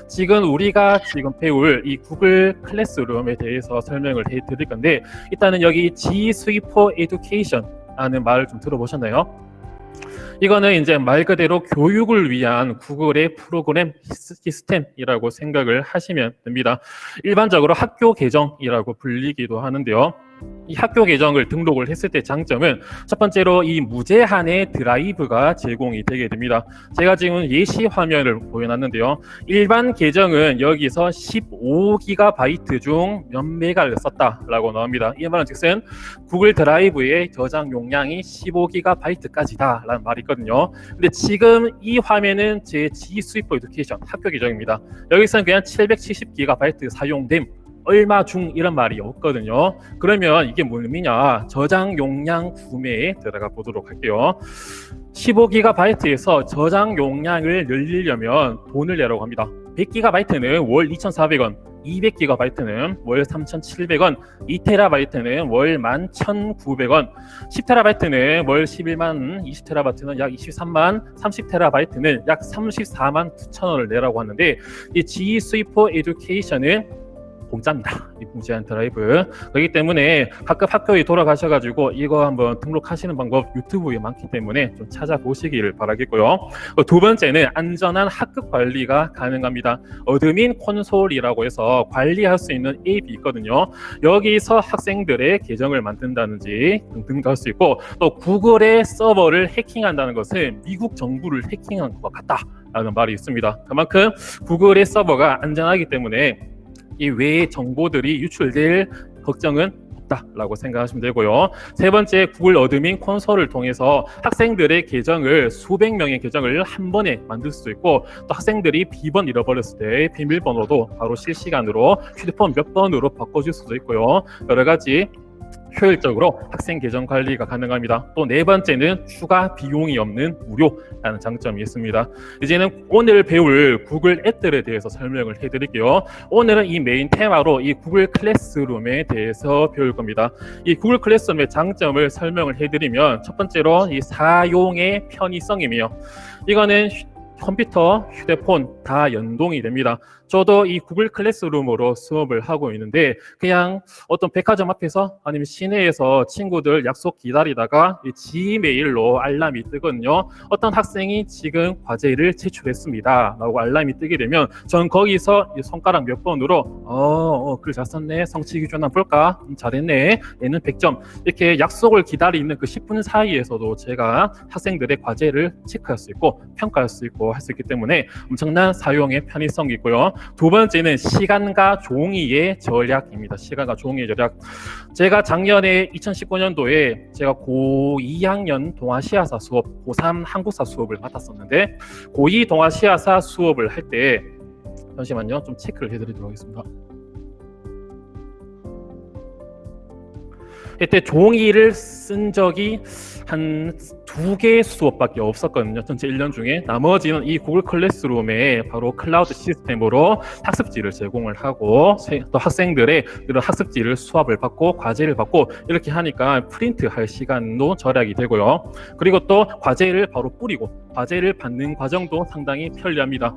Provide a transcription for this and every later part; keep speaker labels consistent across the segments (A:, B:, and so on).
A: 지금 우리가 배울 이 구글 클래스룸에 대해서 설명을 해드릴 건데, 일단은 여기 G Suite for Education 라는 말을 좀 들어보셨나요? 이거는 이제 말 그대로 교육을 위한 구글의 프로그램 시스템이라고 생각을 하시면 됩니다. 일반적으로 학교 계정이라고 불리기도 하는데요. 이 학교 계정을 등록을 했을 때 장점은 첫 번째로 이 무제한의 드라이브가 제공이 되게 됩니다. 제가 지금 예시 화면을 보여놨는데요. 일반 계정은 여기서 15GB 중 몇 메가를 썼다라고 나옵니다. 이 말은 즉슨 구글 드라이브의 저장 용량이 15GB까지다 라는 말이 있거든요. 근데 지금 이 화면은 제 G Suite for Education 학교 계정입니다. 여기서는 그냥 770GB 사용됨, 얼마 중 이런 말이 없거든요. 그러면 이게 뭔 의미냐? 저장 용량 구매에 들어가 보도록 할게요. 15GB에서 저장 용량을 늘리려면 돈을 내라고 합니다. 100GB는 월 2,400원, 200GB는 월 3,700원, 2TB는 월 11,900원, 10TB는 월 11만, 20TB는 약 23만, 30TB는 약 34만 9천원을 내라고 하는데, 이 G Suite for Education은 공짜입니다. 이 무제한 드라이브. 그렇기 때문에 각급 학교에 돌아가셔가지고 이거 한번 등록하시는 방법 유튜브에 많기 때문에 좀 찾아보시기를 바라겠고요. 두 번째는 안전한 학급 관리가 가능합니다. 어드민 콘솔이라고 해서 관리할 수 있는 앱이 있거든요. 여기서 학생들의 계정을 만든다든지 등등도 할 수 있고, 또 구글의 서버를 해킹한다는 것은 미국 정부를 해킹한 것 같다라는 말이 있습니다. 그만큼 구글의 서버가 안전하기 때문에 이 외의 정보들이 유출될 걱정은 없다라고 생각하시면 되고요. 세 번째, 구글 어드민 콘솔을 통해서 학생들의 계정을, 수백 명의 계정을 한 번에 만들 수도 있고, 또 학생들이 비번 잃어버렸을 때 비밀번호도 바로 실시간으로 휴대폰 몇 번으로 바꿔줄 수도 있고요. 여러 가지 효율적으로 학생 계정 관리가 가능합니다. 또 네 번째는 추가 비용이 없는 무료라는 장점이 있습니다. 이제는 오늘 배울 구글 앱들에 대해서 설명을 해드릴게요. 오늘은 이 메인 테마로 이 구글 클래스룸에 대해서 배울 겁니다. 이 구글 클래스룸의 장점을 설명을 해드리면, 첫 번째로 이 사용의 편의성이며, 이거는 컴퓨터, 휴대폰 다 연동이 됩니다. 저도 이 구글 클래스룸으로 수업을 하고 있는데, 그냥 어떤 백화점 앞에서 아니면 시내에서 친구들 약속 기다리다가 이 지메일로 알람이 뜨거든요. 어떤 학생이 지금 과제를 제출했습니다 라고 알람이 뜨게 되면, 전 거기서 이 손가락 몇 번으로 글 잘 썼네, 성취 기준 한번 볼까, 잘했네, 얘는 100점, 이렇게 약속을 기다리는 그 10분 사이에서도 제가 학생들의 과제를 체크할 수 있고 평가할 수 있고 할 수 있기 때문에 엄청난 사용의 편의성이 있고요. 두 번째는 시간과 종이의 절약입니다. 시간과 종이의 절약. 제가 작년에 2019년도에 제가 고2학년 동아시아사 수업, 고3 한국사 수업을 맡았었는데, 고2 동아시아사 수업을 할 때, 잠시만요, 좀 체크를 해드리도록 하겠습니다. 이때 종이를 쓴 적이 한 2개 수업밖에 없었거든요. 전체 1년 중에. 나머지는 이 구글 클래스룸에 바로 클라우드 시스템으로 학습지를 제공을 하고, 또 학생들의 이런 학습지를 수업을 받고 과제를 받고 이렇게 하니까 프린트할 시간도 절약이 되고요. 그리고 또 과제를 바로 뿌리고 과제를 받는 과정도 상당히 편리합니다.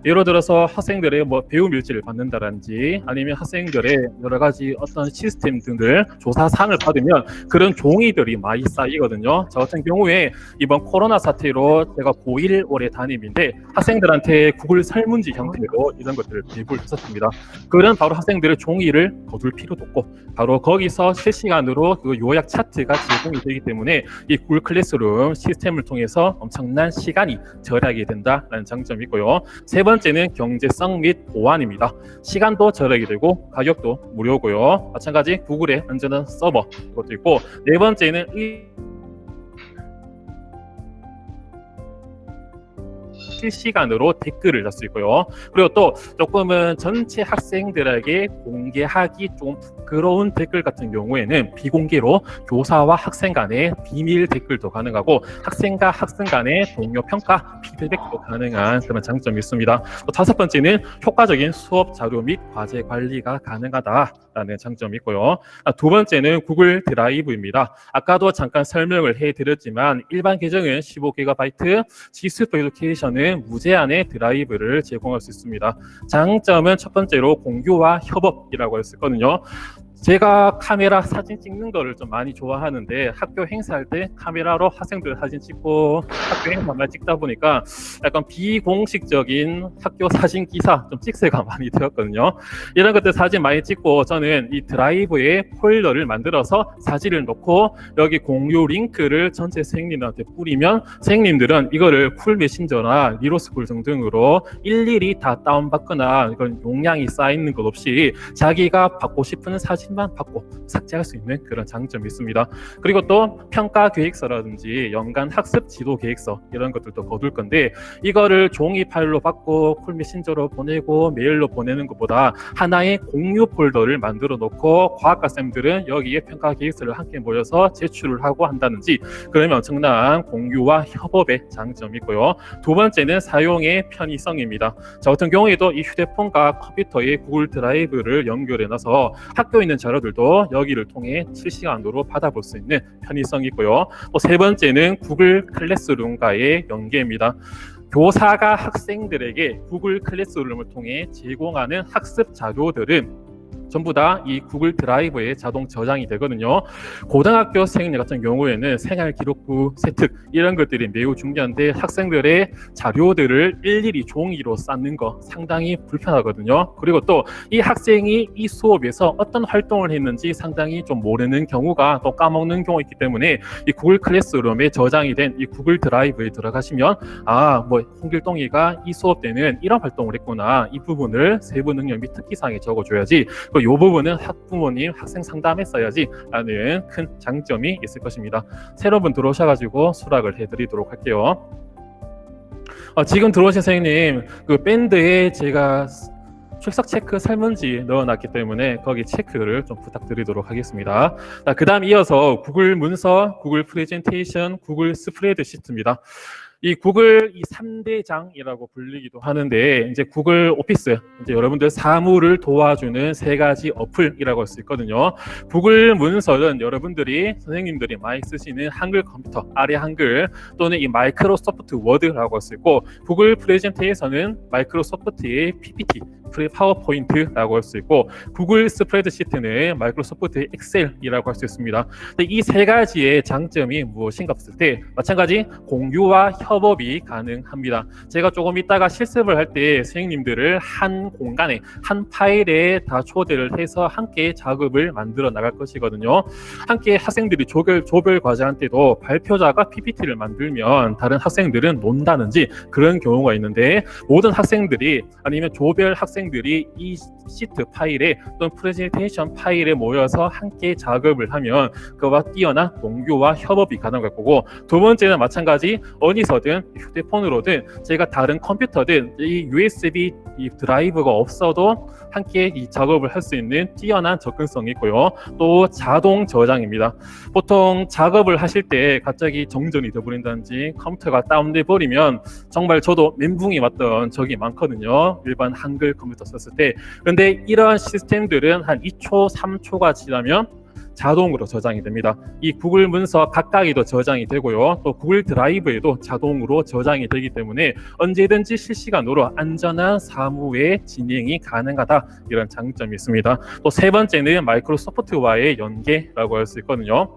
A: 예를 들어서 학생들의 배움 일지를 받는다든지, 아니면 학생들의 여러 가지 어떤 시스템 등들 조사사항을 받으면 그런 종이들이 많이 쌓이거든요. 저 같은 경우에 이번 코로나 사태로 제가 고1 올해 담임인데, 학생들한테 구글 설문지 형태로 이런 것들을 배부를 했었습니다. 그런 바로 학생들의 종이를 거둘 필요도 없고, 바로 거기서 실시간으로 그 요약 차트가 제공이 되기 때문에 이 구글 클래스룸 시스템을 통해서 엄청난 시간이 절약이 된다는 장점이 있고요. 세 번째는 경제성 및 보안입니다. 시간도 절약이 되고 가격도 무료고요. 마찬가지 구글의 안전한 서버, 이것도 있고, 네 번째는 실시간으로 댓글을 달 수 있고요. 그리고 또 조금은 전체 학생들에게 공개하기 좀 부끄러운 댓글 같은 경우에는 비공개로 교사와 학생 간의 비밀 댓글도 가능하고, 학생과 학생 간의 동료 평가, 피드백도 가능한 그런 장점이 있습니다. 또 다섯 번째는 효과적인 수업 자료 및 과제 관리가 가능하다 된다라는 장점이 있고요. 두 번째는 구글 드라이브입니다. 아까도 잠깐 설명을 해드렸지만 일반 계정은 15GB, G수도 에듀케이션은 무제한의 드라이브를 제공할 수 있습니다. 장점은 첫 번째로 공유와 협업이라고 했었거든요. 제가 카메라 사진 찍는 거를 좀 많이 좋아하는데 학교 행사할 때 카메라로 학생들 사진 찍고 학교 행사만 찍다 보니까 약간 비공식적인 학교 사진 기사 좀 찍새가 많이 되었거든요. 이런 것들 사진 많이 찍고 저는 이 드라이브에 폴더를 만들어서 사진을 넣고 여기 공유 링크를 전체 선생님들한테 뿌리면 선생님들은 이거를 쿨 메신저나 리로스쿨 등등으로 일일이 다 다운받거나 이런 용량이 쌓이는 것 없이 자기가 받고 싶은 사진만 받고 삭제할 수 있는 그런 장점이 있습니다. 그리고 또 평가 계획서라든지 연간 학습 지도 계획서 이런 것들도 거둘 건데 이거를 종이 파일로 받고 쿨 메신저로 보내고 메일로 보내는 것보다 하나의 공유 폴더를 만들어 놓고 과학과 쌤들은 여기에 평가 계획서를 함께 모여서 제출을 하고 한다든지 그러면 엄청난 공유와 협업의 장점이 있고요. 두 번째는 사용의 편의성입니다. 저 같은 경우에도 이 휴대폰과 컴퓨터에 구글 드라이브를 연결해 놔서 학교에 있는 자료들도 여기를 통해 실시간으로 받아볼 수 있는 편의성이 있고요. 또 세 번째는 구글 클래스룸과의 연계입니다. 교사가 학생들에게 구글 클래스룸을 통해 제공하는 학습 자료들은 전부 다 이 구글 드라이브에 자동 저장이 되거든요. 고등학교 생들 같은 경우에는 생활기록부 세특 이런 것들이 매우 중요한데 학생들의 자료들을 일일이 종이로 쌓는 거 상당히 불편하거든요. 그리고 또 이 학생이 이 수업에서 어떤 활동을 했는지 상당히 좀 모르는 경우가 또 까먹는 경우가 있기 때문에 이 구글 클래스룸에 저장이 된 이 구글 드라이브에 들어가시면 홍길동이가 이 수업 때는 이런 활동을 했구나. 이 부분을 세부 능력 및 특기사항에 적어줘야지. 이 부분은 학부모님 학생 상담했어야지 라는 큰 장점이 있을 것입니다. 새로운 분 들어오셔가지고 수락을 해드리도록 할게요. 지금 들어오신 선생님 그 밴드에 제가 출석 체크 설문지 넣어놨기 때문에 거기 체크를 좀 부탁드리도록 하겠습니다. 그 다음 이어서 구글 문서, 구글 프레젠테이션, 구글 스프레드시트입니다. 이 구글 이 3대장이라고 불리기도 하는데 이제 구글 오피스 이제 여러분들 사무를 도와주는 세 가지 어플이라고 할 수 있거든요. 구글 문서는 여러분들이 선생님들이 많이 쓰시는 한글 컴퓨터 아래 한글 또는 이 마이크로소프트 워드라고 할 수 있고 구글 프레젠테이션은 마이크로소프트의 PPT 파워포인트라고 할 수 있고 구글 스프레드시트는 마이크로소프트 엑셀이라고 할 수 있습니다. 이 세 가지의 장점이 무엇인가 봤을 때 마찬가지 공유와 협업이 가능합니다. 제가 조금 이따가 실습을 할 때 선생님들을 한 공간에 한 파일에 다 초대를 해서 함께 작업을 만들어 나갈 것이거든요. 함께 학생들이 조별 과제할 때도 발표자가 PPT를 만들면 다른 학생들은 논다든지 그런 경우가 있는데 모든 학생들이 아니면 조별 학생들이 이 시트 파일에 또는 프레젠테이션 파일에 모여서 함께 작업을 하면 그와 뛰어난 공유와 협업이 가능할 거고 두 번째는 마찬가지 어디서든 휴대폰으로든 제가 다른 컴퓨터든 이 USB 이 드라이브가 없어도 함께 이 작업을 할 수 있는 뛰어난 접근성이 있고요. 또 자동 저장입니다. 보통 작업을 하실 때 갑자기 정전이 되어버린다든지 컴퓨터가 다운돼 버리면 정말 저도 멘붕이 왔던 적이 많거든요. 일반 한글 컴퓨터 썼을 때. 그런데 이러한 시스템들은 한 2초, 3초가 지나면 자동으로 저장이 됩니다. 이 구글 문서 각각에도 저장이 되고요. 또 구글 드라이브에도 자동으로 저장이 되기 때문에 언제든지 실시간으로 안전한 사무의 진행이 가능하다. 이런 장점이 있습니다. 또 세 번째는 마이크로소프트와의 연계라고 할 수 있거든요.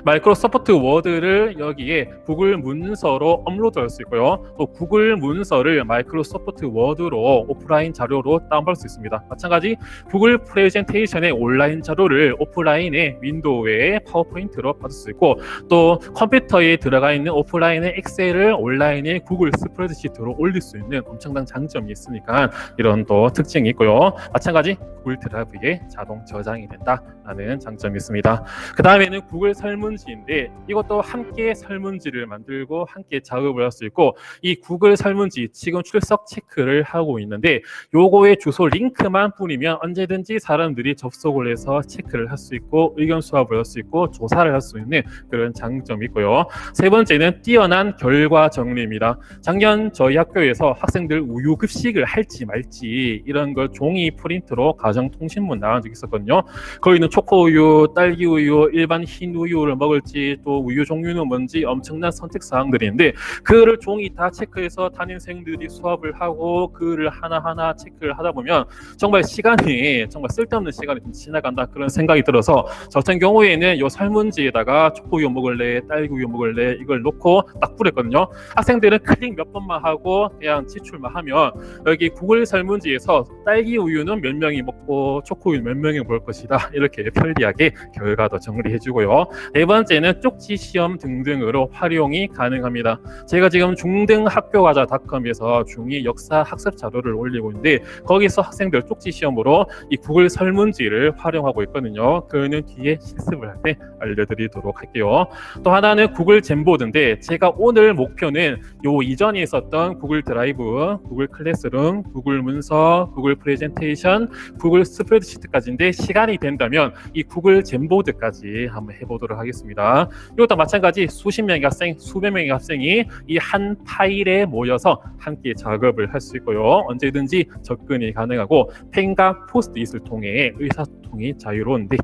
A: 마이크로소프트 워드를 여기에 구글 문서로 업로드할 수 있고요. 또 구글 문서를 마이크로소프트 워드로 오프라인 자료로 다운받을 수 있습니다. 마찬가지 구글 프레젠테이션의 온라인 자료를 오프라인의 윈도우의 파워포인트로 받을 수 있고 또 컴퓨터에 들어가 있는 오프라인의 엑셀을 온라인의 구글 스프레드시트로 올릴 수 있는 엄청난 장점이 있으니까 이런 또 특징이 있고요. 마찬가지 구글 드라이브에 자동 저장이 된다라는 장점이 있습니다. 그 다음에는 구글 설문지인데 이것도 함께 설문지를 만들고 함께 작업을 할 수 있고 이 구글 설문지 지금 출석 체크를 하고 있는데 요거의 주소 링크만 뿌리면 언제든지 사람들이 접속을 해서 체크를 할 수 있고 의견 수합을 할 수 있고 조사를 할 수 있는 그런 장점이 있고요. 세 번째는 뛰어난 결과 정리입니다. 작년 저희 학교에서 학생들 우유 급식을 할지 말지 이런 걸 종이 프린트로 가정통신문 나간 적이 있었거든요. 거기는 초코우유, 딸기우유, 일반 흰 우유를 먹을지 또 우유 종류는 뭔지 엄청난 선택 사항들인데 그를 종이 다 체크해서 담임생들이 수업을 하고 그를 하나하나 체크를 하다 보면 정말 시간이 정말 쓸데없는 시간이 좀 지나간다 그런 생각이 들어서 저 같은 경우에는 요 설문지에다가 초코우유 먹을래, 딸기우유 먹을래 이걸 놓고 딱 뿌렸거든요. 학생들은 클릭 몇 번만 하고 그냥 지출만 하면 여기 구글 설문지에서 딸기우유는 몇 명이 먹고 초코우유 몇 명이 먹을 것이다 이렇게 편리하게 결과도 정리해주고요. 네 번째는 쪽지 시험 등등으로 활용이 가능합니다. 제가 지금 중등학교가자닷컴에서 중2 역사 학습 자료를 올리고 있는데 거기서 학생들 쪽지 시험으로 이 구글 설문지를 활용하고 있거든요. 그는 뒤에 실습을 할 때 알려드리도록 할게요. 또 하나는 구글 젠보드인데 제가 오늘 목표는 요 이전에 있었던 구글 드라이브, 구글 클래스룸, 구글 문서, 구글 프레젠테이션, 구글 스프레드시트까지인데 시간이 된다면 이 구글 젠보드까지 한번 해보도록 하겠습니다. 이것도 마찬가지 수십 명의 학생, 수백 명의 학생이 이 한 파일에 모여서 함께 작업을 할 수 있고요. 언제든지 접근이 가능하고 펜과 포스트잇을 통해 의사소통이 자유로운데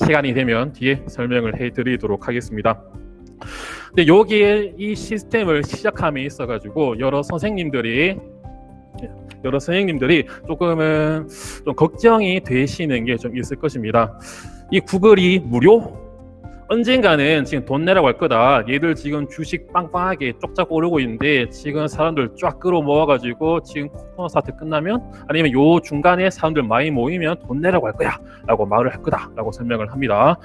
A: 시간이 되면 뒤에 설명을 해드리도록 하겠습니다. 근데 여기에 이 시스템을 시작함에 있어가지고 여러 선생님들이 조금은 좀 걱정이 되시는 게 좀 있을 것입니다. 이 구글이 무료? 언젠가는 지금 돈 내라고 할 거다. 얘들 지금 주식 빵빵하게 쪽짝 오르고 있는데 지금 사람들 쫙 끌어 모아가지고 지금 코로나 사태 끝나면 아니면 요 중간에 사람들 많이 모이면 돈 내라고 할 거야 라고 말을 할 거다 라고 설명을 합니다.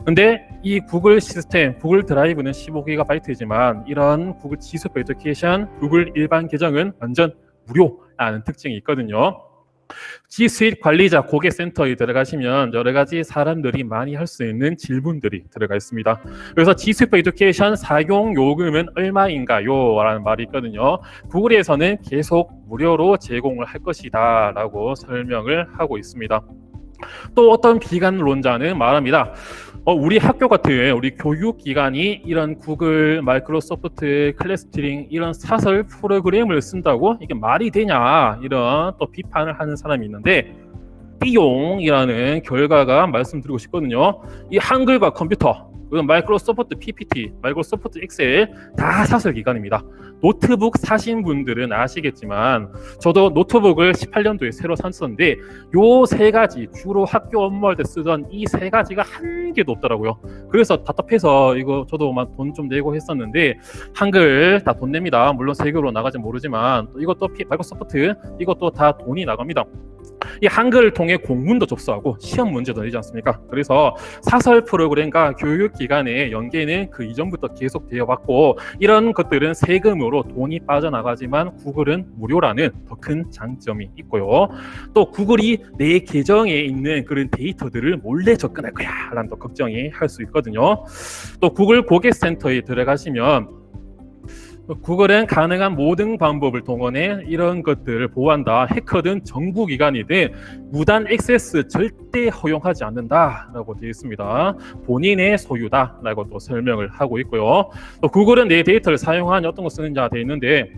A: 근데 이 구글 시스템, 구글 드라이브는 15GB이지만 이런 구글 지수표 애플리케이션, 구글 일반 계정은 완전 무료라는 특징이 있거든요. G 수입 관리자 고객센터에 들어가시면 여러 가지 사람들이 많이 할 수 있는 질문들이 들어가 있습니다. 그래서 G 수입 에듀케이션 사용 요금은 얼마인가요? 라는 말이 있거든요. 구글에서는 계속 무료로 제공을 할 것이다 라고 설명을 하고 있습니다. 또 어떤 비관론자는 말합니다. 우리 학교 같은 우리 교육기관이 이런 구글, 마이크로소프트, 클래스트링 이런 사설 프로그램을 쓴다고 이게 말이 되냐 이런 또 비판을 하는 사람이 있는데 띠용이라는 결과가 말씀드리고 싶거든요. 이 한글과 컴퓨터, 마이크로소프트 PPT, 마이크로소프트 엑셀 다 사설 기관입니다. 노트북 사신 분들은 아시겠지만 저도 노트북을 18년도에 새로 샀었는데 요 세 가지 주로 학교 업무할 때 쓰던 이 세 가지가 한 개도 없더라고요. 그래서 답답해서 이거 저도 막 돈 좀 내고 했었는데 한글 다 돈 냅니다. 물론 세계로 나가지 모르지만 이것도 마이크로소프트 이것도 다 돈이 나갑니다. 이 한글을 통해 공문도 접수하고 시험 문제도 내지 않습니까? 그래서 사설 프로그램과 교육기관의 연계는 그 이전부터 계속 되어 왔고 이런 것들은 세금으로 돈이 빠져나가지만 구글은 무료라는 더 큰 장점이 있고요. 또 구글이 내 계정에 있는 그런 데이터들을 몰래 접근할 거야 라는 또 걱정이 할 수 있거든요. 또 구글 고객센터에 들어가시면 구글은 가능한 모든 방법을 동원해 이런 것들을 보호한다. 해커든 정부기관이든 무단 액세스 절대 허용하지 않는다라고 되어 있습니다. 본인의 소유다라고 또 설명을 하고 있고요. 또 구글은 내 데이터를 사용하니 어떤 거 쓰느냐 되어 있는데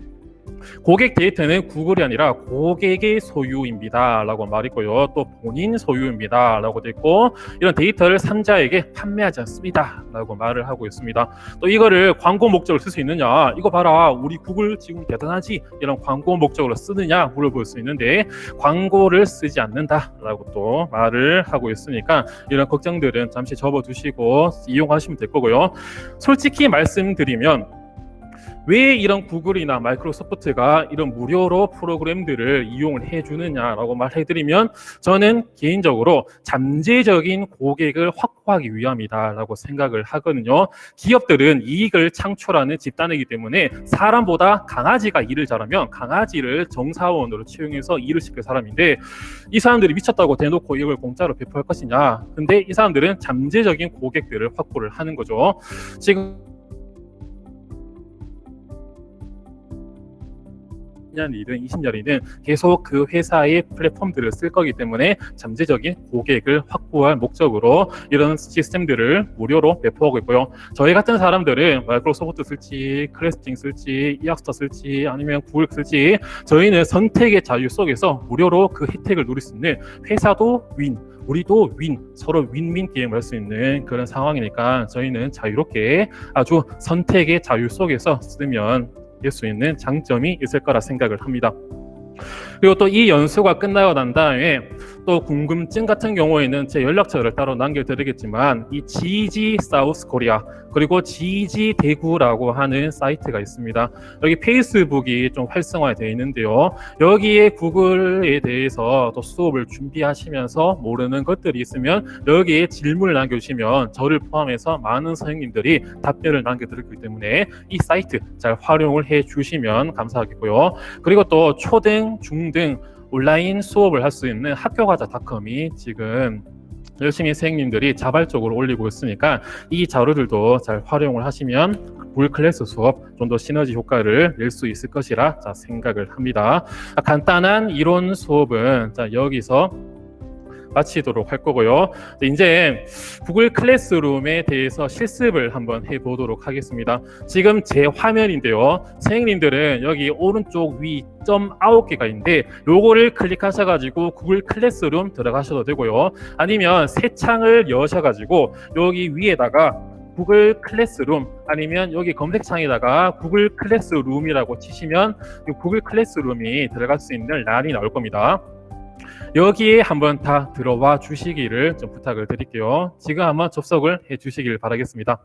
A: 고객 데이터는 구글이 아니라 고객의 소유입니다 라고 말했고요. 또 본인 소유입니다 라고 되어 있고 이런 데이터를 3자에게 판매하지 않습니다 라고 말을 하고 있습니다. 또 이거를 광고 목적으로 쓸 수 있느냐, 이거 봐라 우리 구글 지금 대단하지, 이런 광고 목적으로 쓰느냐 물어볼 수 있는데 광고를 쓰지 않는다 라고 또 말을 하고 있으니까 이런 걱정들은 잠시 접어두시고 이용하시면 될 거고요. 솔직히 말씀드리면 왜 이런 구글이나 마이크로소프트가 이런 무료로 프로그램들을 이용을 해주느냐라고 말해드리면 저는 개인적으로 잠재적인 고객을 확보하기 위함이다라고 생각을 하거든요. 기업들은 이익을 창출하는 집단이기 때문에 사람보다 강아지가 일을 잘하면 강아지를 정사원으로 채용해서 일을 시킬 사람인데 이 사람들이 미쳤다고 대놓고 이걸 공짜로 배포할 것이냐. 근데 이 사람들은 잠재적인 고객들을 확보를 하는 거죠. 지금 10년이든 20년이든 계속 그 회사의 플랫폼들을 쓸 거기 때문에 잠재적인 고객을 확보할 목적으로 이런 시스템들을 무료로 배포하고 있고요. 저희 같은 사람들은 마이크로소프트 쓸지, 클래스팅 쓸지, 이학스터 쓸지, 아니면 구글 쓸지, 저희는 선택의 자유 속에서 무료로 그 혜택을 누릴 수 있는, 회사도 윈, 우리도 윈, 서로 윈윈 게임을 할 수 있는 그런 상황이니까 저희는 자유롭게 아주 선택의 자유 속에서 쓰면 될 수 있는 장점이 있을 거라 생각을 합니다. 그리고 또 이 연수가 끝나고 난 다음에 또 궁금증 같은 경우에는 제 연락처를 따로 남겨드리겠지만, 이 GG 사우스 코리아 그리고 GG 대구라고 하는 사이트가 있습니다. 여기 페이스북이 좀 활성화되어 있는데요. 여기에 구글에 대해서 또 수업을 준비하시면서 모르는 것들이 있으면 여기에 질문을 남겨주시면 저를 포함해서 많은 선생님들이 답변을 남겨드리기 때문에 이 사이트 잘 활용을 해주시면 감사하겠고요. 그리고 또 초등, 중등 온라인 수업을 할 수 있는 학교가자닷컴이 지금 열심히 선생님들이 자발적으로 올리고 있으니까 이 자료들도 잘 활용을 하시면 구글 클래스 수업 좀 더 시너지 효과를 낼 수 있을 것이라 생각을 합니다. 간단한 이론 수업은 여기서 마치도록 할 거고요. 이제 구글 클래스룸에 대해서 실습을 한번 해보도록 하겠습니다. 지금 제 화면인데요. 선생님들은 여기 오른쪽 위 점 9개가 있는데 요거를 클릭하셔가지고 구글 클래스룸 들어가셔도 되고요. 아니면 새 창을 여셔가지고 여기 위에다가 구글 클래스룸, 아니면 여기 검색창에다가 구글 클래스룸이라고 치시면 구글 클래스룸이 들어갈 수 있는 란이 나올 겁니다. 여기에 한번 다 들어와 주시기를 좀 부탁을 드릴게요. 지금 한번 접속을 해 주시길 바라겠습니다.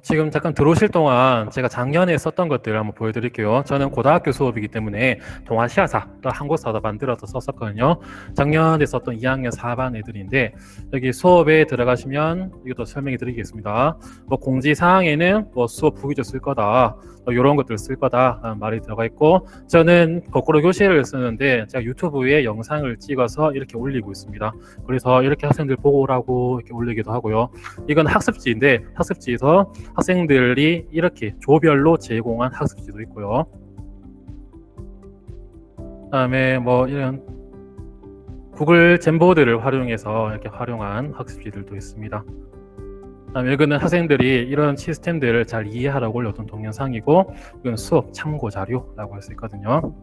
A: 지금 잠깐 들어오실 동안 제가 작년에 썼던 것들을 한번 보여드릴게요. 저는 고등학교 수업이기 때문에 동아시아사, 또 한국사도 만들어서 썼었거든요. 작년에 썼던 2학년 4반 애들인데 여기 수업에 들어가시면 이것도 설명해 드리겠습니다. 공지사항에는 수업 부기조 쓸 거다, 이런 것들 쓸 거다 말이 들어가 있고, 저는 거꾸로 교실을 쓰는데 제가 유튜브에 영상을 찍어서 이렇게 올리고 있습니다. 그래서 이렇게 학생들 보고 오라고 이렇게 올리기도 하고요. 이건 학습지인데 학습지에서 학생들이 이렇게 조별로 제공한 학습지도 있고요. 그다음에 이런 구글 잼보드를 활용해서 이렇게 활용한 학습지들도 있습니다. 그다음에 이거는 학생들이 이런 시스템들을 잘 이해하라고 올렸던 동영상이고, 이건 수업 참고 자료라고 할 수 있거든요.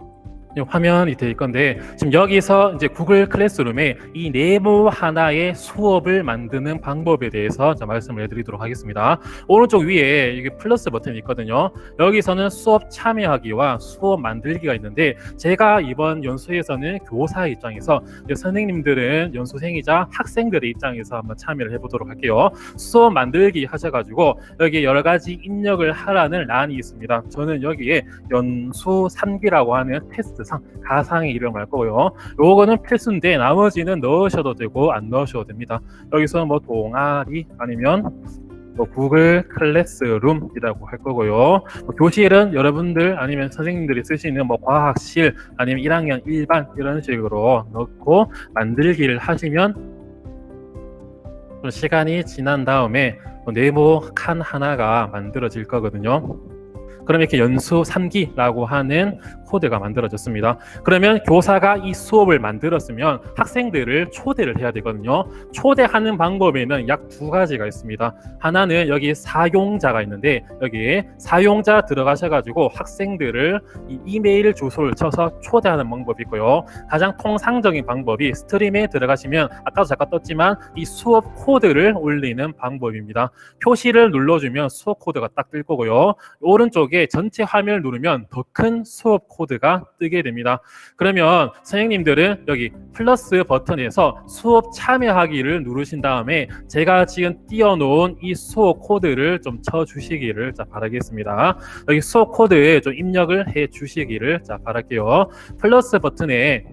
A: 화면이 될 건데, 지금 여기서 이제 구글 클래스룸에 이 네모 하나의 수업을 만드는 방법에 대해서 말씀을 해드리도록 하겠습니다. 오른쪽 위에 이게 플러스 버튼이 있거든요. 여기서는 수업 참여하기와 수업 만들기가 있는데, 제가 이번 연수에서는 교사 입장에서, 선생님들은 연수생이자 학생들의 입장에서 한번 참여를 해보도록 할게요. 수업 만들기 하셔가지고 여기 여러 가지 입력을 하라는 란이 있습니다. 저는 여기에 연수 3기라고 하는 테스트 가상의 이름을 할 거고요. 요거는 필수인데 나머지는 넣으셔도 되고 안 넣으셔도 됩니다. 여기서 동아리 아니면 구글 클래스룸이라고 할 거고요. 교실은 여러분들 아니면 선생님들이 쓸 수 있는 과학실 아니면 1학년 1반 이런 식으로 넣고 만들기를 하시면 시간이 지난 다음에 네모 칸 하나가 만들어질 거거든요. 그럼 이렇게 연수 3기라고 하는 코드가 만들어졌습니다. 그러면 교사가 이 수업을 만들었으면 학생들을 초대를 해야 되거든요. 초대하는 방법에는 약 2가지가 있습니다. 하나는 여기 사용자가 있는데 여기에 사용자 들어가셔가지고 학생들을 이 이메일 주소를 쳐서 초대하는 방법이 있고요. 가장 통상적인 방법이 스트림에 들어가시면 아까도 잠깐 떴지만 이 수업 코드를 올리는 방법입니다. 표시를 눌러주면 수업 코드가 딱 뜰 거고요. 오른쪽에 전체 화면을 누르면 더 큰 수업 코드가 뜨게 됩니다. 그러면 선생님들은 여기 플러스 버튼에서 수업 참여하기를 누르신 다음에 제가 지금 띄워놓은 이 수업 코드를 좀 쳐주시기를 바라겠습니다. 여기 수업 코드에 좀 입력을 해주시기를 바랄게요. 플러스 버튼에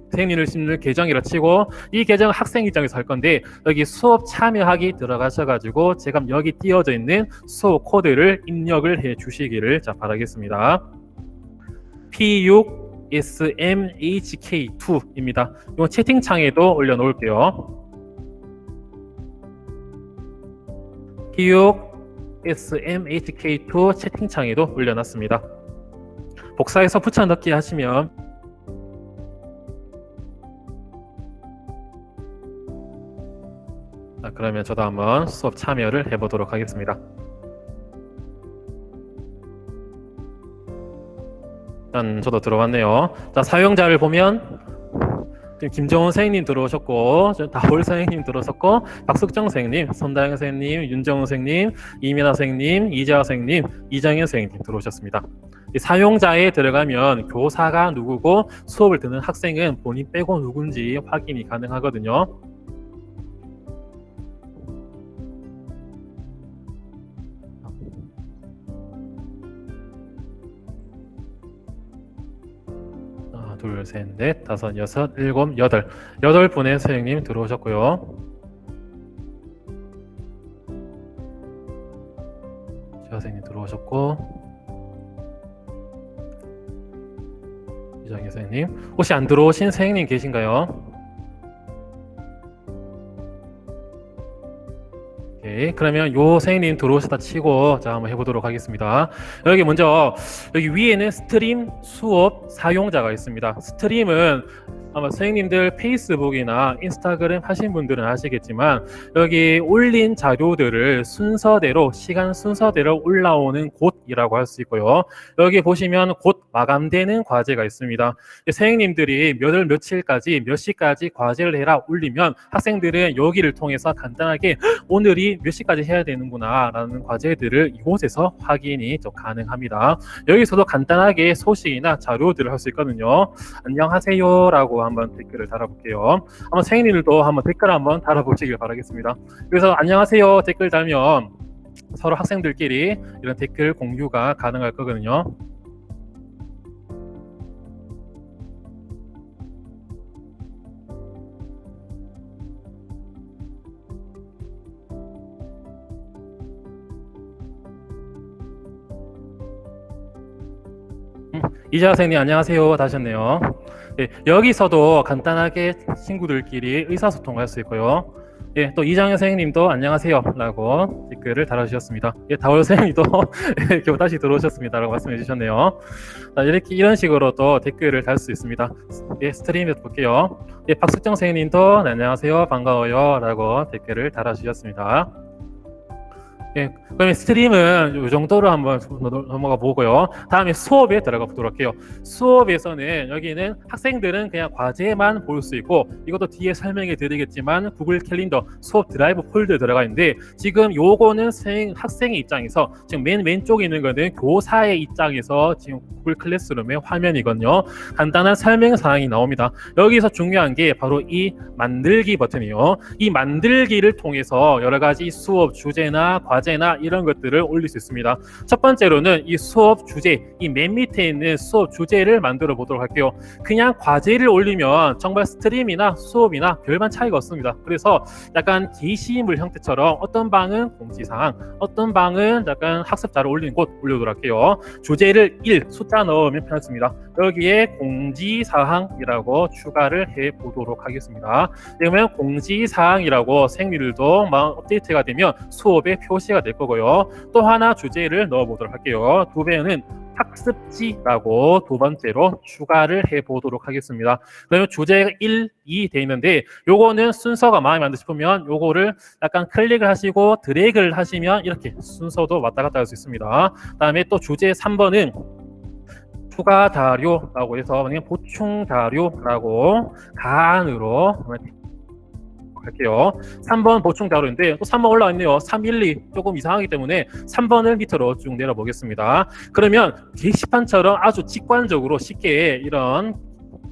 A: 선생님을 계정이라 치고 이 계정은 학생 입장에서 할 건데 여기 수업 참여하기 들어가셔가지고 제가 여기 띄어져 있는 수업 코드를 입력을 해 주시기를 바라겠습니다. P6SMHK2입니다. 이거 채팅창에도 올려놓을게요. P6SMHK2 채팅창에도 올려놨습니다. 복사해서 붙여넣기 하시면 자, 그러면 저도 한번 수업 참여를 해보도록 하겠습니다. 일단 저도 들어왔네요. 자, 사용자를 보면 지금 김정훈 선생님 들어오셨고, 다올 선생님 들어오셨고, 박숙정 선생님, 손다영 선생님, 윤정훈 선생님, 이민아 선생님, 이재화 선생님, 이정현 선생님 들어오셨습니다. 이 사용자에 들어가면 교사가 누구고 수업을 듣는 학생은 본인 빼고 누군지 확인이 가능하거든요. 둘, 셋, 넷, 다섯, 여섯, 일곱, 여덟. 8분의 선생님 들어오셨고요. 선생님 들어오셨고, 이정희 선생님. 혹시 안 들어오신 선생님 계신가요? 오케이, 그러면 요 선생님 들어오셨다 치고 자 한번 해보도록 하겠습니다. 여기 먼저 여기 위에는 스트림 수업 사용자가 있습니다. 스트림은 아마 선생님들 페이스북이나 인스타그램 하신 분들은 아시겠지만 여기 올린 자료들을 순서대로 시간 순서대로 올라오는 곳이라고 할 수 있고요. 여기 보시면 곧 마감되는 과제가 있습니다. 선생님들이 몇 월 며칠까지 몇 시까지 과제를 해라 올리면 학생들은 여기를 통해서 간단하게 오늘이 몇 시까지 해야 되는구나 라는 과제들을 이곳에서 확인이 좀 가능합니다. 여기서도 간단하게 소식이나 자료들을 할 수 있거든요. 안녕하세요 라고 한번 댓글을 달아볼게요. 한번 선생님들도 한번 댓글 한번 달아보시길 바라겠습니다. 그래서 안녕하세요 댓글 달면 서로 학생들끼리 이런 댓글 공유가 가능할 거거든요. 이재화 선생님 안녕하세요 다셨네요. 네, 여기서도 간단하게 친구들끼리 의사소통을 할 수 있고요. 예, 또 이정현 선생님도 안녕하세요 라고 댓글을 달아주셨습니다. 예, 다월 선생님도 겨우 다시 들어오셨습니다 라고 말씀해 주셨네요. 자, 이렇게 이런 식으로 또 댓글을 달 수 있습니다. 예, 스트림에서 볼게요. 예, 박숙정 선생님도 네, 안녕하세요 반가워요 라고 댓글을 달아주셨습니다. 예, 그러면 스트림은 이 정도로 한번 넘어가 보고요. 다음에 수업에 들어가 보도록 할게요. 수업에서는 여기는 학생들은 그냥 과제만 볼 수 있고 이것도 뒤에 설명해 드리겠지만 구글 캘린더 수업 드라이브 폴더에 들어가 있는데 지금 요거는 학생의 입장에서 지금 맨 왼쪽에 있는 거는 교사의 입장에서 지금 구글 클래스룸의 화면이거든요. 간단한 설명 사항이 나옵니다. 여기서 중요한 게 바로 이 만들기 버튼이에요. 이 만들기를 통해서 여러 가지 수업 주제나 과제나 이런 것들을 올릴 수 있습니다. 첫 번째로는 이 수업 주제, 이 맨 밑에 있는 수업 주제를 만들어 보도록 할게요. 그냥 과제를 올리면 정말 스트림이나 수업이나 별반 차이가 없습니다. 그래서 약간 게시물 형태처럼 어떤 방은 공지사항, 어떤 방은 약간 학습자를 올리는 곳 올려도록 할게요. 주제를 1, 숫자 넣으면 편하습니다. 여기에 공지사항이라고 추가를 해 보도록 하겠습니다. 그러면 공지사항이라고 생리들도 업데이트가 되면 수업에 표시가 될 거고요. 또 하나 주제를 넣어 보도록 할게요. 두 배는 학습지라고 두 번째로 추가를 해 보도록 하겠습니다. 그러면 주제가 1, 2 돼 있는데 요거는 순서가 마음에 안 드 싶으면 요거를 약간 클릭을 하시고 드래그를 하시면 이렇게 순서도 왔다 갔다 할 수 있습니다. 다음에 또 주제 3번은 추가 자료라고 해서 그냥 보충 자료라고 간으로 할게요. 3번 보충 자료인데 또 3번 올라와 있네요. 3, 1, 2 조금 이상하기 때문에 3번을 밑으로 쭉 내려보겠습니다. 그러면 게시판처럼 아주 직관적으로 쉽게 이런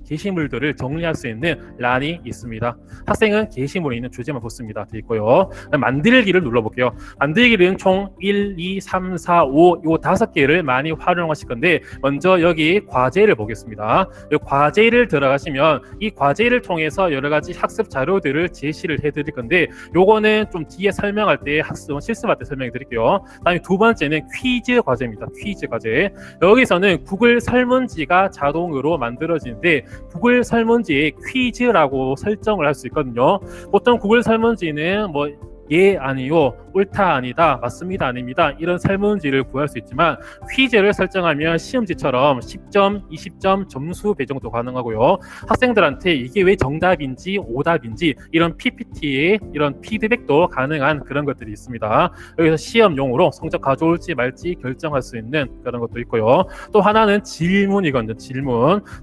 A: 게시물들을 정리할 수 있는 란이 있습니다. 학생은 게시물에 있는 주제만 보습니다. 되어 있고요. 만들기를 눌러볼게요. 만들기는 총 1, 2, 3, 4, 5 요 5개를 많이 활용하실 건데 먼저 여기 과제를 보겠습니다. 이 과제를 들어가시면 이 과제를 통해서 여러 가지 학습 자료들을 제시를 해드릴 건데 요거는 좀 뒤에 설명할 때 학습 실습할 때 설명해 드릴게요. 다음에 두 번째는 퀴즈 과제입니다. 퀴즈 과제. 여기서는 구글 설문지가 자동으로 만들어지는데 구글 설문지에 퀴즈라고 설정을 할 수 있거든요. 보통 구글 설문지는 뭐 예, 아니요, 옳다, 아니다, 맞습니다, 아닙니다 이런 설문지를 구할 수 있지만 퀴즈를 설정하면 시험지처럼 10점, 20점 점수 배정도 가능하고요. 학생들한테 이게 왜 정답인지 오답인지 이런 PPT에 이런 피드백도 가능한 그런 것들이 있습니다. 여기서 시험용으로 성적 가져올지 말지 결정할 수 있는 그런 것도 있고요. 또 하나는 질문이거든요.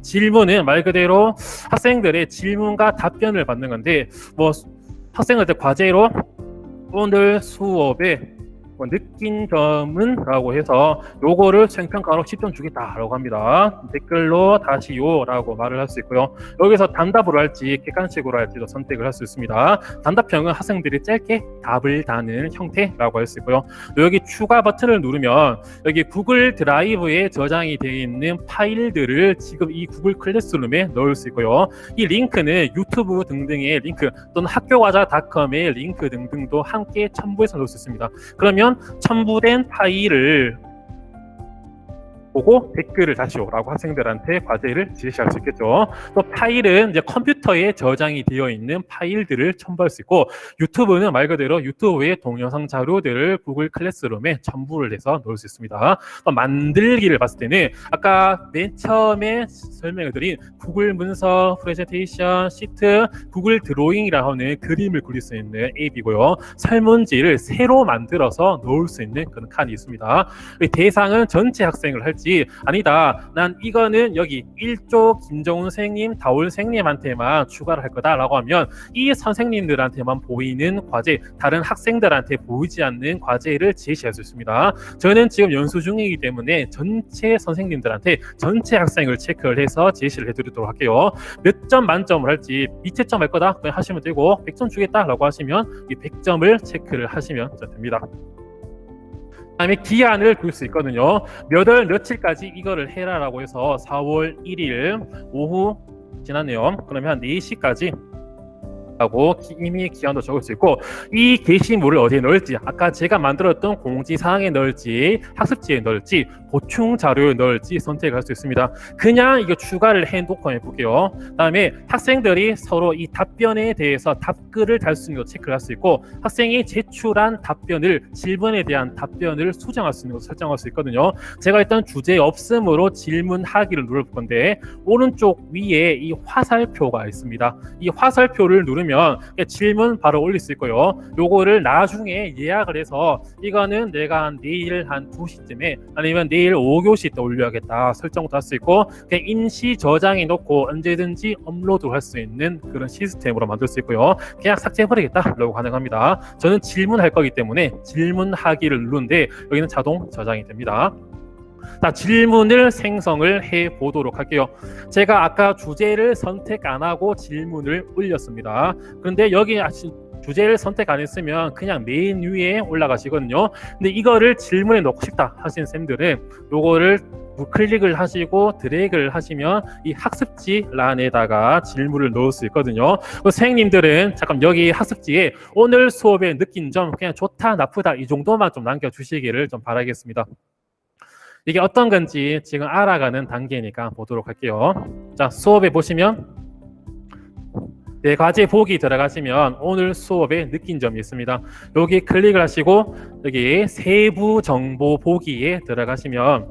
A: 질문은 말 그대로 학생들의 질문과 답변을 받는 건데 뭐 학생들한테 과제로 오늘 수업에 뭐 느낀 점은? 라고 해서 요거를 수행평가로 10점 주겠다라고 합니다. 댓글로 다시요 라고 말을 할 수 있고요. 여기서 단답으로 할지 객관식으로 할지도 선택을 할 수 있습니다. 단답형은 학생들이 짧게 답을 다는 형태라고 할 수 있고요. 여기 추가 버튼을 누르면 여기 구글 드라이브에 저장이 되어 있는 파일들을 지금 이 구글 클래스룸에 넣을 수 있고요. 이 링크는 유튜브 등등의 링크 또는 학교과자.com의 링크 등등도 함께 첨부해서 넣을 수 있습니다. 그러면 첨부된 파일을 보고 댓글을 다시 오라고 학생들한테 과제를 제시할 수 있겠죠. 또 파일은 이제 컴퓨터에 저장이 되어 있는 파일들을 첨부할 수 있고 유튜브는 말 그대로 유튜브의 동영상 자료들을 구글 클래스룸에 첨부를 해서 넣을 수 있습니다. 또 만들기를 봤을 때는 아까 맨 처음에 설명을 드린 구글 문서, 프레젠테이션, 시트, 구글 드로잉이라 하는 그림을 그릴 수 있는 앱이고요. 설문지를 새로 만들어서 넣을 수 있는 그런 칸이 있습니다. 대상은 전체 학생을 할지 아니다 난 이거는 여기 1조 김정훈 선생님, 다올 선생님한테만 추가를 할 거다라고 하면 이 선생님들한테만 보이는 과제, 다른 학생들한테 보이지 않는 과제를 제시할 수 있습니다. 저는 지금 연수 중이기 때문에 전체 선생님들한테 전체 학생을 체크를 해서 제시를 해드리도록 할게요. 몇 점 만점을 할지 밑에 점 할 거다 그냥 하시면 되고 100점 주겠다라고 하시면 이 100점을 체크를 하시면 됩니다. 다음에 기한을 둘 수 있거든요. 몇 월 며칠까지 이거를 해라라고 해서 4월 1일 오후 지났네요. 그러면 한 4시까지 하고 이미 기한도 적을 수 있고 이 게시물을 어디에 넣을지 아까 제가 만들었던 공지사항에 넣을지 학습지에 넣을지 보충 자료에 넣을지 선택할 수 있습니다. 그냥 이거 추가를 해놓고 해볼게요. 다음에 학생들이 서로 이 답변에 대해서 답글을 달 수 있는 거 체크를 할 수 있고 학생이 제출한 답변을 질문에 대한 답변을 수정할 수 있는 거 설정할 수 있거든요. 제가 일단 주제 없음으로 질문하기를 누를 건데 오른쪽 위에 이 화살표가 있습니다. 이 화살표를 누르면 질문 바로 올릴 수 있고요. 요거를 나중에 예약을 해서 이거는 내가 내일 한 2시쯤에 아니면 내일 5교시 때 올려야겠다 설정도 할 수 있고 그냥 임시 저장해 놓고 언제든지 업로드 할 수 있는 그런 시스템으로 만들 수 있고요. 그냥 삭제해버리겠다 라고 가능합니다. 저는 질문할 거기 때문에 질문하기를 누르는데 여기는 자동 저장이 됩니다. 자, 질문을 생성을 해 보도록 할게요. 제가 아까 주제를 선택 안 하고 질문을 올렸습니다. 그런데 여기 주제를 선택 안 했으면 그냥 메인 위에 올라가시거든요. 근데 이거를 질문에 넣고 싶다 하시는 쌤들은 요거를 클릭을 하시고 드래그를 하시면 이 학습지 란에다가 질문을 넣을 수 있거든요. 선생님들은 잠깐 여기 학습지에 오늘 수업에 느낀 점 그냥 좋다 나쁘다 이 정도만 좀 남겨주시기를 좀 바라겠습니다. 이게 어떤 건지 지금 알아가는 단계니까 보도록 할게요. 자, 수업에 보시면 네, 과제 보기 들어가시면 오늘 수업에 느낀 점이 있습니다. 여기 클릭을 하시고 여기 세부 정보 보기에 들어가시면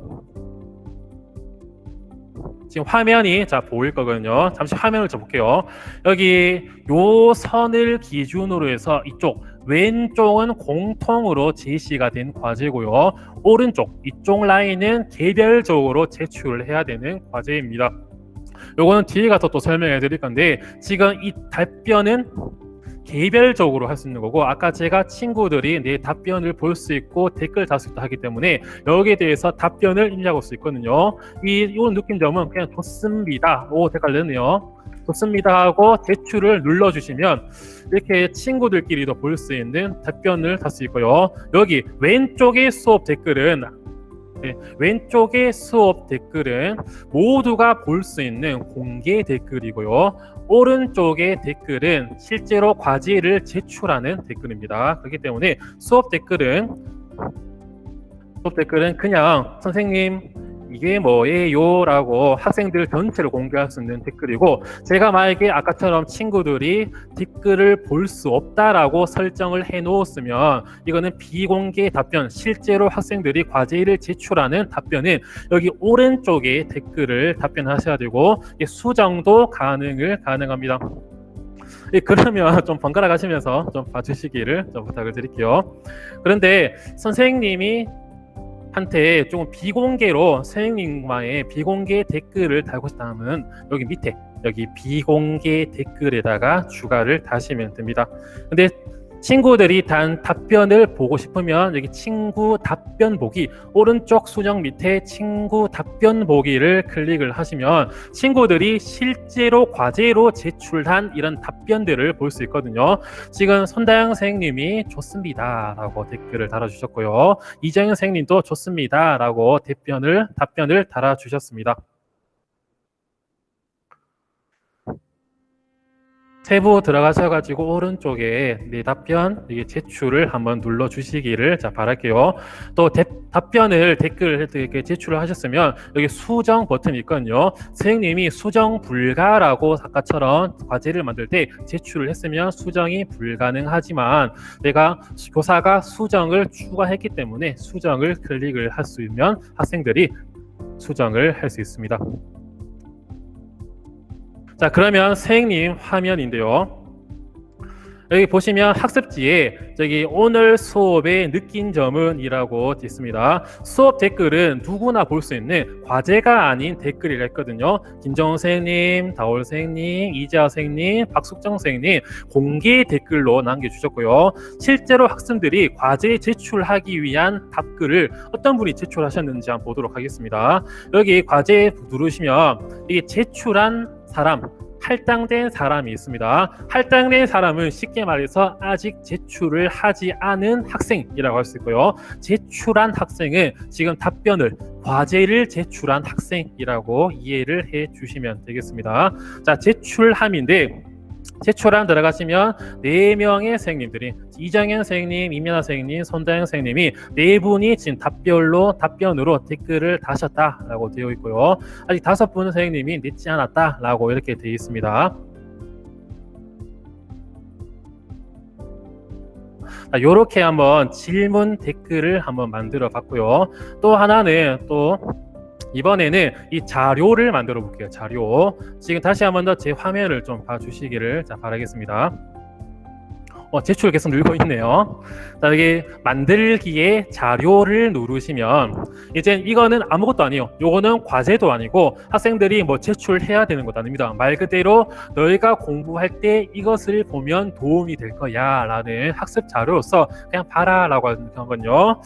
A: 지금 화면이 보일 거거든요. 잠시 화면을 볼게요. 여기 요 선을 기준으로 해서 이쪽 왼쪽은 공통으로 제시가 된 과제고요. 오른쪽 이쪽 라인은 개별적으로 제출을 해야 되는 과제입니다. 요거는 뒤에 가서 또 설명해 드릴 건데 지금 이 답변은 개별적으로 할 수 있는 거고 아까 제가 친구들이 내 답변을 볼 수 있고 댓글 달 수 있다 하기 때문에 여기에 대해서 답변을 입력할 수 있거든요. 이 느낀 점은 그냥 좋습니다. 오, 댓글 넣네요. 좋습니다 하고 제출을 눌러주시면 이렇게 친구들끼리도 볼 수 있는 답변을 달 수 있고요. 여기 왼쪽의 수업 댓글은 왼쪽의 수업 댓글은 모두가 볼 수 있는 공개 댓글이고요. 오른쪽의 댓글은 실제로 과제를 제출하는 댓글입니다. 그렇기 때문에 수업 댓글은 그냥 선생님 이게 뭐예요? 라고 학생들 전체를 공개할 수 있는 댓글이고, 제가 만약에 아까처럼 친구들이 댓글을 볼 수 없다라고 설정을 해 놓았으면 이거는 비공개 답변, 실제로 학생들이 과제를 제출하는 답변은 여기 오른쪽에 댓글을 답변하셔야 되고, 수정도 가능합니다. 그러면 좀 번갈아 가시면서 좀 봐주시기를 좀 부탁을 드릴게요. 그런데 선생님이 한테 조금 비공개로 선생님과의 비공개 댓글을 달고 싶다면 여기 밑에 여기 비공개 댓글에다가 추가를 다시면 됩니다. 근데 친구들이 단 답변을 보고 싶으면 여기 친구 답변 보기, 오른쪽 수정 밑에 친구 답변 보기를 클릭을 하시면 친구들이 실제로 과제로 제출한 이런 답변들을 볼 수 있거든요. 지금 손다영 선생님이 좋습니다 라고 댓글을 달아주셨고요. 이정현 선생님도 좋습니다 라고 답변을 달아주셨습니다. 세부 들어가셔가지고 오른쪽에 네 답변 제출을 한번 눌러주시기를 바랄게요. 또 답변을 댓글 이렇게 제출을 하셨으면 여기 수정 버튼이 있거든요. 선생님이 수정 불가라고 아까처럼 과제를 만들 때 제출을 했으면 수정이 불가능하지만 내가 교사가 수정을 추가했기 때문에 수정을 클릭을 할 수 있으면 학생들이 수정을 할 수 있습니다. 자, 그러면 선생님 화면인데요. 여기 보시면 학습지에 저기 오늘 수업에 느낀 점은 이라고 있습니다. 수업 댓글은 누구나 볼 수 있는 과제가 아닌 댓글이라 했거든요. 김정훈 선생님, 다올 선생님, 이재하 선생님, 박숙정 선생님 공개 댓글로 남겨주셨고요. 실제로 학생들이 과제 제출하기 위한 답글을 어떤 분이 제출하셨는지 한번 보도록 하겠습니다. 여기 과제 누르시면 이게 제출한 사람, 할당된 사람이 있습니다. 할당된 사람은 쉽게 말해서 아직 제출을 하지 않은 학생이라고 할 수 있고요. 제출한 학생은 지금 과제를 제출한 학생이라고 이해를 해 주시면 되겠습니다. 자, 제출함인데 제출함 들어가시면 4명의 선생님들이 이정현 선생님, 이민아 선생님, 손다영 선생님이 4분이 지금 답변으로 댓글을 다셨다라고 되어 있고요. 아직 5분 선생님이 냈지 않았다라고 이렇게 되어 있습니다. 이렇게 한번 질문 댓글을 한번 만들어 봤고요. 또 하나는 이번에는 이 자료를 만들어 볼게요. 자료. 지금 다시 한번 더 제 화면을 좀 봐주시기를 바라겠습니다. 제출 계속 누르고 있네요. 자, 여기 만들기에 자료를 누르시면 이제 이거는 아무것도 아니에요. 요거는 과제도 아니고 학생들이 제출해야 되는 것도 아닙니다. 말 그대로 너희가 공부할 때 이것을 보면 도움이 될 거야 라는 학습 자료로서 그냥 봐라 라고 하는 거거든요.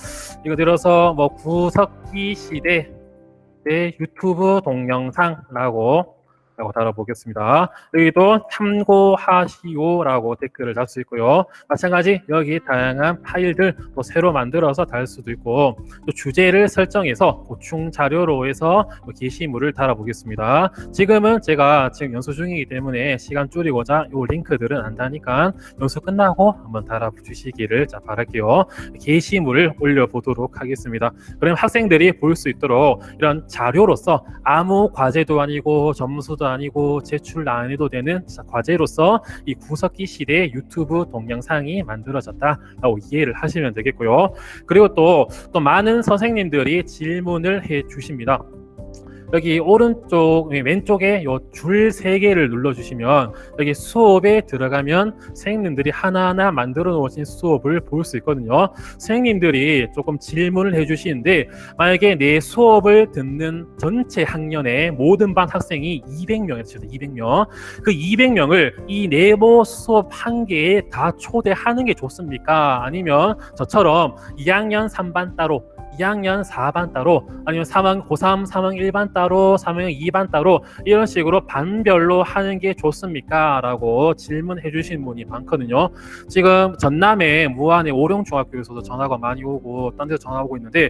A: 이거 들어서 구석기 시대 유튜브 동영상라고 달아보겠습니다. 여기도 참고하시오라고 댓글을 달 수 있고요. 마찬가지 여기 다양한 파일들 또 새로 만들어서 달 수도 있고, 또 주제를 설정해서 보충 자료로 해서 게시물을 달아보겠습니다. 지금은 제가 지금 연수 중이기 때문에 시간 줄이고자 이 링크들은 안 다니까 연수 끝나고 한번 달아주시기를 바랄게요. 게시물을 올려보도록 하겠습니다. 그러면 학생들이 볼 수 있도록 이런 자료로서 아무 과제도 아니고 점수도 아니고 제출 안 해도 되는 과제로서 이 구석기 시대 유튜브 동영상이 만들어졌다라고 이해를 하시면 되겠고요. 그리고 또 많은 선생님들이 질문을 해 주십니다. 여기 오른쪽 왼쪽에 요 줄 3개를 눌러주시면 여기 수업에 들어가면 선생님들이 하나하나 만들어 놓으신 수업을 볼 수 있거든요. 선생님들이 조금 질문을 해주시는데 만약에 내 수업을 듣는 전체 학년의 모든 반 학생이 200명이었어요. 200명. 그 200명을 이 네모 수업 한 개에 다 초대하는 게 좋습니까? 아니면 저처럼 2학년 3반 따로 2학년 4반 따로 아니면 고3 3학년 1반 따로 3학년 2반 따로 이런 식으로 반별로 하는 게 좋습니까? 라고 질문해 주신 분이 많거든요. 지금 전남의 무안의 오룡중학교에서도 전화가 많이 오고 딴 데서 전화 오고 있는데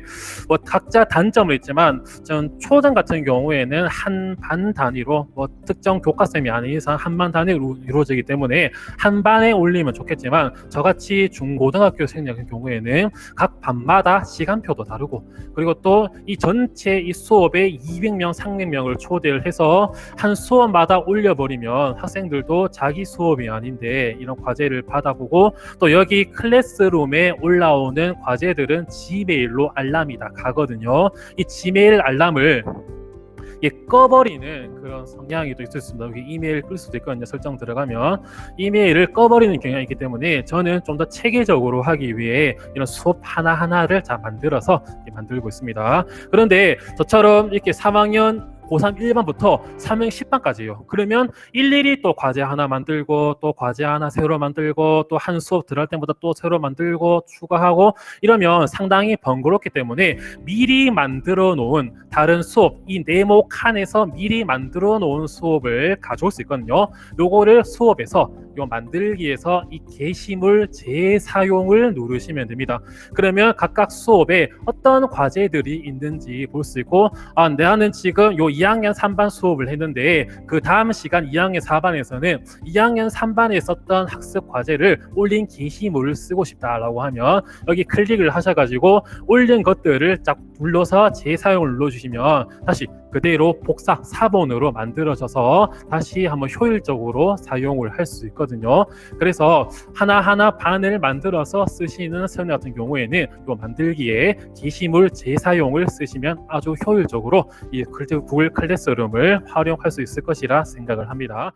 A: 각자 단점은 있지만 전 초등 같은 경우에는 한 반 단위로 특정 교과쌤이 아닌 이상 한 반 단위로 이루어지기 때문에 한 반에 올리면 좋겠지만 저같이 중고등학교 생 같은 경우에는 각 반마다 시간표도 다 다르고, 그리고 또 이 전체 이 수업에 200명, 300명을 초대를 해서 한 수업마다 올려버리면 학생들도 자기 수업이 아닌데 이런 과제를 받아보고, 또 여기 클래스룸에 올라오는 과제들은 지메일로 알람이 다 가거든요. 이 지메일 알람을 꺼버리는 그런 성향이 또 있을 수 있습니다. 여기 이메일 끌 수도 있거든요. 설정 들어가면 이메일을 꺼버리는 경향이 있기 때문에 저는 좀 더 체계적으로 하기 위해 이런 수업 하나하나를 다 만들어서 만들고 있습니다. 그런데 저처럼 이렇게 3학년 고3 1반부터 3학년 10반까지예요. 그러면 일일이 또 과제 하나 만들고, 또 과제 하나 새로 만들고, 또 한 수업 들어갈 때마다 또 새로 만들고 추가하고, 이러면 상당히 번거롭기 때문에 미리 만들어 놓은 다른 수업, 이 네모 칸에서 미리 만들어 놓은 수업을 가져올 수 있거든요. 요거를 수업에서 요 만들기에서 이 게시물 재사용을 누르시면 됩니다. 그러면 각각 수업에 어떤 과제들이 있는지 볼 수 있고, 나는 지금 요 2학년 3반 수업을 했는데 그 다음 시간 2학년 4반에서는 2학년 3반에 썼던 학습 과제를 올린 게시물을 쓰고 싶다라고 하면 여기 클릭을 하셔가지고 올린 것들을 쫙 눌러서 재사용을 눌러주시면 다시 그대로 복사 4번으로 만들어져서 다시 한번 효율적으로 사용을 할 수 있거든요. 그래서 하나하나 반을 만들어서 쓰시는 선생님 같은 경우에는 이 만들기에 게시물 재사용을 쓰시면 아주 효율적으로 이 구글 클래스룸을 활용할 수 있을 것이라 생각을 합니다.